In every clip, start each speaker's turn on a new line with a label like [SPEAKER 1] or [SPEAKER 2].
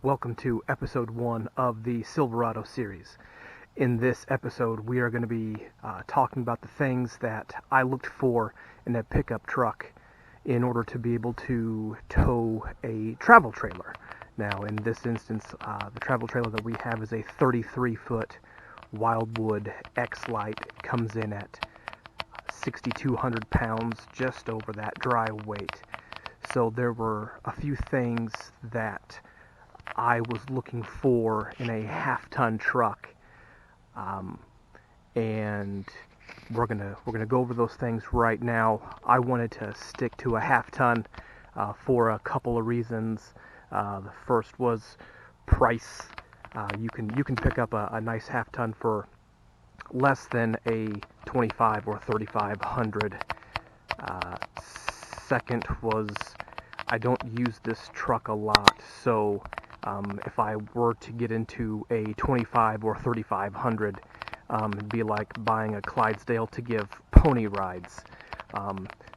[SPEAKER 1] Welcome to episode 1 of the Silverado Series. In this episode, we are going to be talking about the things that I looked for in a pickup truck in order to be able to tow a travel trailer. Now, in this instance, the travel trailer that we have is a 33-foot Wildwood X-Lite. It comes in at 6,200 pounds, just over that dry weight. So there were a few things that I was looking for in a half-ton truck, and we're gonna go over those things right now. I wanted to stick to a half-ton for a couple of reasons. The first was price. You can pick up a nice half-ton for less than a 25 or 3500. Second was I don't use this truck a lot, so if I were to get into a 25 or 3500, it'd be like buying a Clydesdale to give pony rides.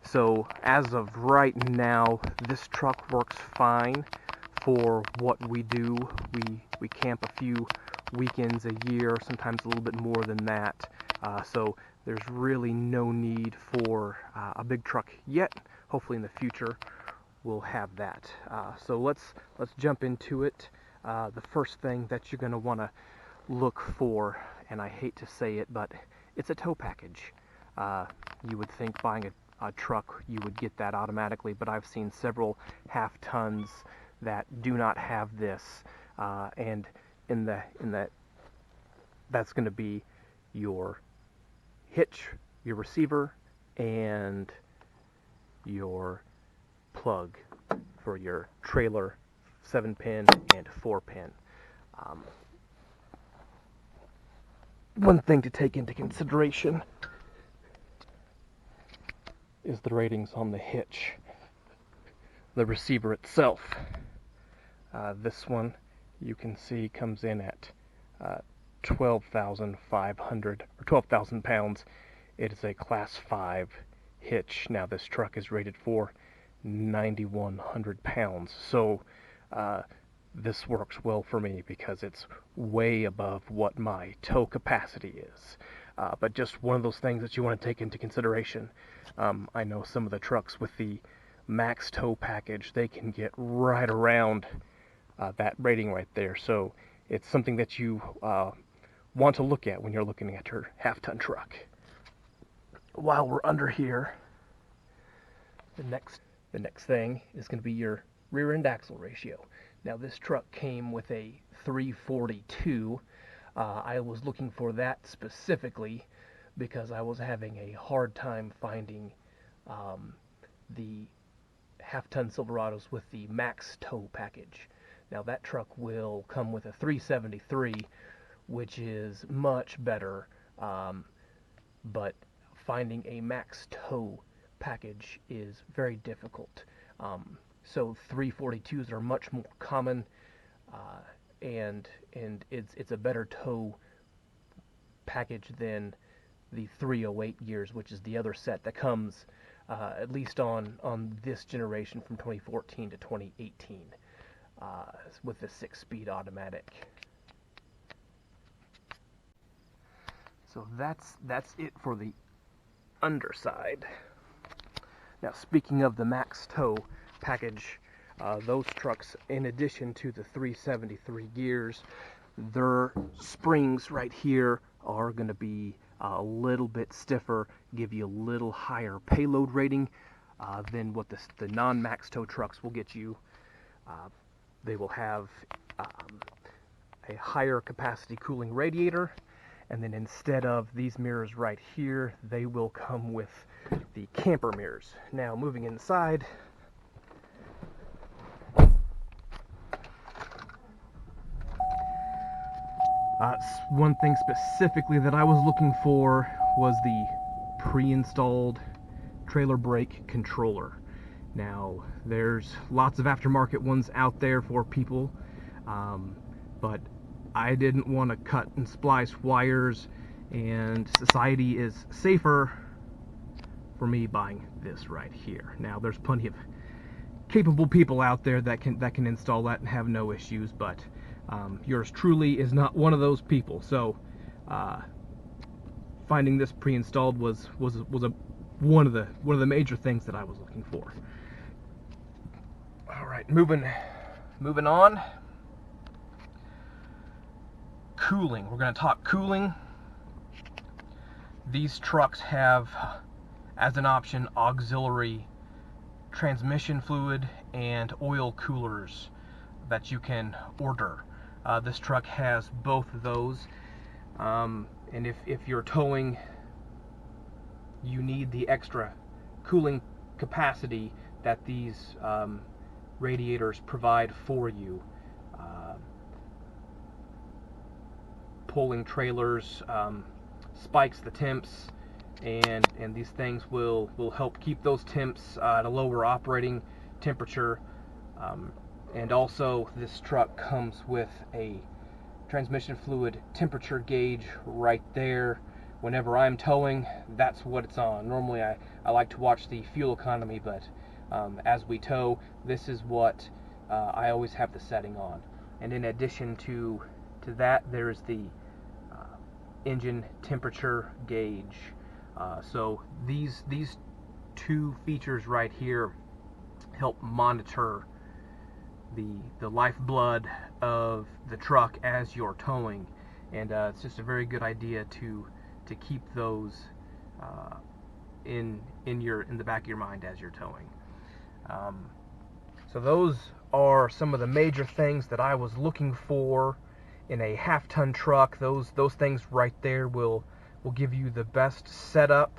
[SPEAKER 1] So as of right now, this truck works fine for what we do. We camp a few weekends a year, sometimes a little bit more than that. So there's really no need for a big truck yet. Hopefully in the future we'll have that. So let's jump into it. The first thing that you're going to want to look for, and I hate to say it, but it's a tow package. You would think buying a truck you would get that automatically, but I've seen several half tons that do not have this, and in that that's going to be your hitch, your receiver, and your plug for your trailer, 7-pin and 4-pin. One thing to take into consideration is the ratings on the hitch. The receiver itself, this one you can see comes in at 12,500 or 12,000 pounds. It is a class 5 hitch. Now this truck is rated for 9,100 pounds, so this works well for me because it's way above what my tow capacity is. But just one of those things that you want to take into consideration. I know some of the trucks with the Maxxtow Package, they can get right around that rating right there, so it's something that you want to look at when you're looking at your half-ton truck. While we're under here, the next thing is going to be your rear end axle ratio. Now this truck came with a 342. I was looking for that specifically because I was having a hard time finding the half-ton Silverados with the Maxxtow Package. Now that truck will come with a 373, which is much better, but finding a Maxxtow package is very difficult. So 342s are much more common, and it's a better tow package than the 308 gears, which is the other set that comes at least on this generation from 2014 to 2018 with the 6-speed automatic. So that's it for the underside. Now, speaking of the Maxxtow Package, those trucks, in addition to the 373 gears, their springs right here are going to be a little bit stiffer, give you a little higher payload rating than what the non-Maxxtow trucks will get you. They will have a higher capacity cooling radiator, and then instead of these mirrors right here, they will come with the camper mirrors. Now, moving inside, one thing specifically that I was looking for was the pre-installed trailer brake controller. Now, there's lots of aftermarket ones out there for people, but I didn't want to cut and splice wires, and society is safer for me buying this right here. Now, there's plenty of capable people out there that can install that and have no issues, but yours truly is not one of those people. So finding this pre-installed was one of the major things that I was looking for. All right, moving on. Cooling. We're going to talk cooling. These trucks have, as an option, auxiliary transmission fluid and oil coolers that you can order. This truck has both of those, and if you're towing, you need the extra cooling capacity that these radiators provide for you. Pulling trailers spikes the temps, and these things will help keep those temps at a lower operating temperature. And also, this truck comes with a transmission fluid temperature gauge right there. Whenever I'm towing, that's what it's on. Normally I like to watch the fuel economy, but as we tow, this is what I always have the setting on. And in addition to that, there's the engine temperature gauge. So these two features right here help monitor the lifeblood of the truck as you're towing, and it's just a very good idea to keep those in the back of your mind as you're towing. So those are some of the major things that I was looking for in a half-ton truck. Those things right there will give you the best setup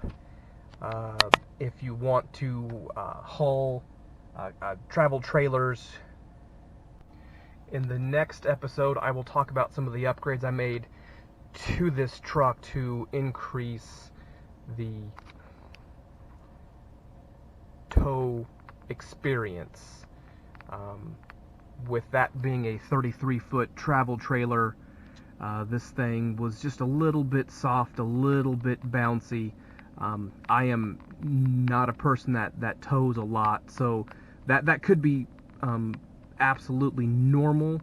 [SPEAKER 1] if you want to haul travel trailers. In the next episode, I will talk about some of the upgrades I made to this truck to increase the tow experience. With that being a 33-foot travel trailer, this thing was just a little bit soft, a little bit bouncy. I am not a person that tows a lot, so that could be absolutely normal,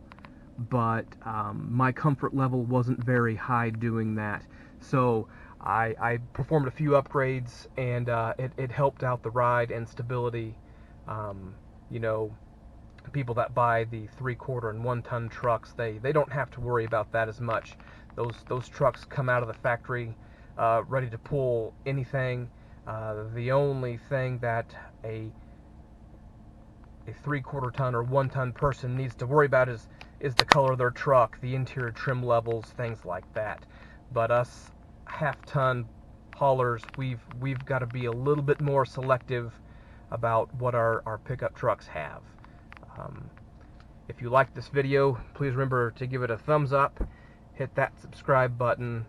[SPEAKER 1] but my comfort level wasn't very high doing that. So I performed a few upgrades, and it helped out the ride and stability. You know, people that buy the 3/4 and 1-ton trucks, they don't have to worry about that as much. Those trucks come out of the factory ready to pull anything. The only thing that a 3/4 ton or 1-ton person needs to worry about is the color of their truck, the interior trim levels, things like that. But us half-ton haulers, we've got to be a little bit more selective about what our pickup trucks have. If you like this video, please remember to give it a thumbs up, hit that subscribe button,